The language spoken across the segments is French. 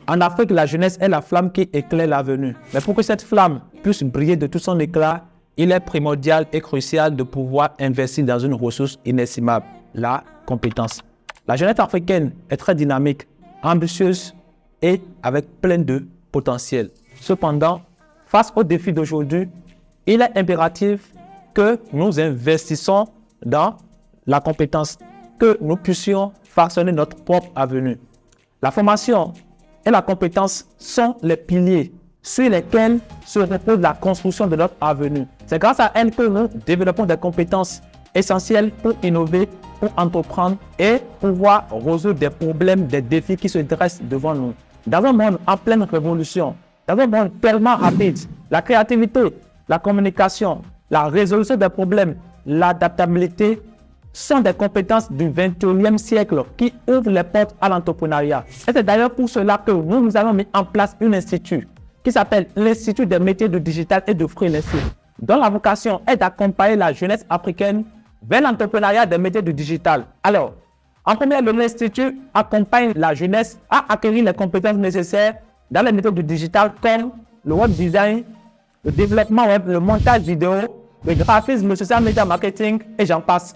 En Afrique, la jeunesse est la flamme qui éclaire l'avenir. Mais pour que cette flamme puisse briller de tout son éclat, il est primordial et crucial de pouvoir investir dans une ressource inestimable, la compétence. La jeunesse africaine est très dynamique, ambitieuse et avec plein de potentiel. Cependant, face aux défis d'aujourd'hui, il est impératif que nous investissons dans la compétence, que nous puissions façonner notre propre avenir. La formation et la compétence sont les piliers sur lesquels se repose la construction de notre avenir. C'est grâce à elles que nous développons des compétences essentielles pour innover, pour entreprendre et pouvoir résoudre des problèmes, des défis qui se dressent devant nous. Dans un monde en pleine révolution, dans un monde tellement rapide, la créativité, la communication, la résolution des problèmes, l'adaptabilité sont des compétences du 21e siècle qui ouvrent les portes à l'entrepreneuriat. Et c'est d'ailleurs pour cela que nous avons mis en place un institut qui s'appelle l'Institut des métiers du digital et du freelancing, dont la vocation est d'accompagner la jeunesse africaine vers l'entrepreneuriat des métiers du digital. Alors, en premier lieu, l'Institut accompagne la jeunesse à acquérir les compétences nécessaires dans les métiers du digital comme le web design, le développement web, le montage vidéo, le graphisme, le social media marketing et j'en passe.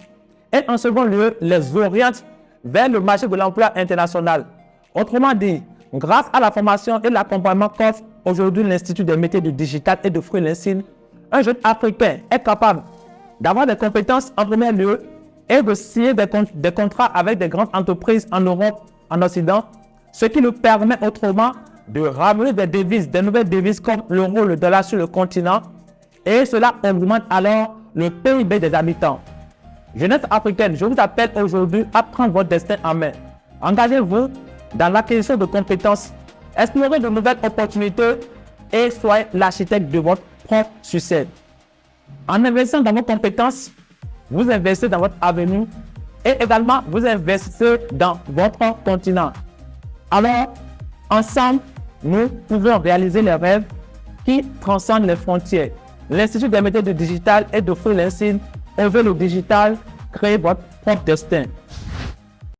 Et en second lieu, les oriente vers le marché de l'emploi international. Autrement dit, grâce à la formation et l'accompagnement qu'offre aujourd'hui l'Institut des métiers du digital et du freelancing, un jeune africain est capable d'avoir des compétences en premier lieu et de signer des contrats avec des grandes entreprises en Europe, en Occident, ce qui nous permet autrement de ramener des devises, des nouvelles devises comme l'euro, le dollar sur le continent, et cela augmente alors le PIB des habitants. Jeunesse africaine, je vous appelle aujourd'hui à prendre votre destin en main. Engagez-vous dans l'acquisition de compétences, explorez de nouvelles opportunités et soyez l'architecte de votre propre succès. En investissant dans vos compétences, vous investissez dans votre avenir et également vous investissez dans votre continent. Alors, ensemble, nous pouvons réaliser les rêves qui transcendent les frontières. L'Institut des métiers du digital et du freelancing, œuvre le digital, créez votre propre destin.